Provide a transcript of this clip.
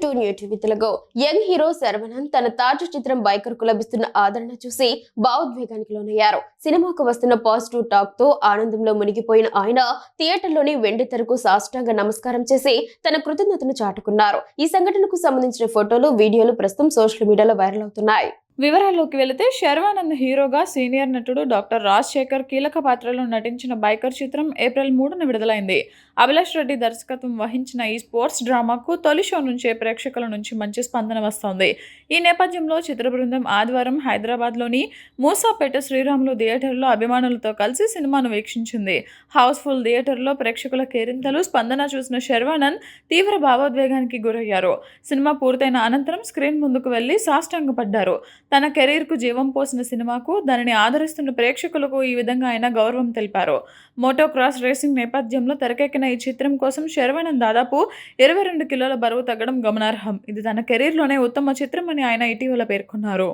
To new TV Telugu. Young hero Sharwanand తన తాజా చిత్రం బైకర్ కు లభిస్తున్న ఆదరణ చూసి భావోద్వేగానికి లోనయ్యారు. సినిమాకు వస్తున్న పాజిటివ్ టాక్ తో ఆనందంలో మునిగిపోయిన ఆయన థియేటర్లోని వెండితెరకు సాష్టాంగ నమస్కారం చేసి తన కృతజ్ఞతను చాటుకున్నారు. ఈ సంఘటనకు సంబంధించిన ఫోటోలు, వీడియోలు ప్రస్తుతం సోషల్ మీడియాలో వైరల్ అవుతున్నాయి. వివరాల్లోకి వెళితే శర్వానంద్ హీరోగా సీనియర్ నటుడు డాక్టర్ రాజశేఖర్ కీలక పాత్రలో నటించిన బైకర్ చిత్రం ఏప్రిల్ 3న విడుదలైంది. అభిలాష్ రెడ్డి దర్శకత్వం వహించిన ఈ స్పోర్ట్స్ డ్రామాకు తొలి షో నుంచే ప్రేక్షకుల నుంచి మంచి స్పందన వస్తోంది. ఈ నేపథ్యంలో చిత్ర బృందం ఆదివారం హైదరాబాద్లోని మూసాపేట శ్రీరాములు థియేటర్లో అభిమానులతో కలిసి సినిమాను వీక్షించింది. హౌస్ఫుల్ థియేటర్లో ప్రేక్షకుల కేరింతలు, స్పందన చూసిన శర్వానంద్ తీవ్ర భావోద్వేగానికి గురయ్యారు. సినిమా పూర్తయిన అనంతరం స్క్రీన్ ముందుకు వెళ్లి సాష్టాంగపడ్డారు. తన కెరీర్కు జీవం పోసిన సినిమాకు, దానిని ఆదరిస్తున్న ప్రేక్షకులకు ఈ విధంగా ఆయన గౌరవం తెలిపారు. మోటో క్రాస్ రేసింగ్ నేపథ్యంలో తెరకెక్కిన ఈ చిత్రం కోసం శర్వానంద్ దాదాపు 22 కిలోల బరువు తగ్గడం గమనార్హం. ఇది తన కెరీర్లోనే ఉత్తమ చిత్రం అని ఆయన ఇటీవల పేర్కొన్నారు.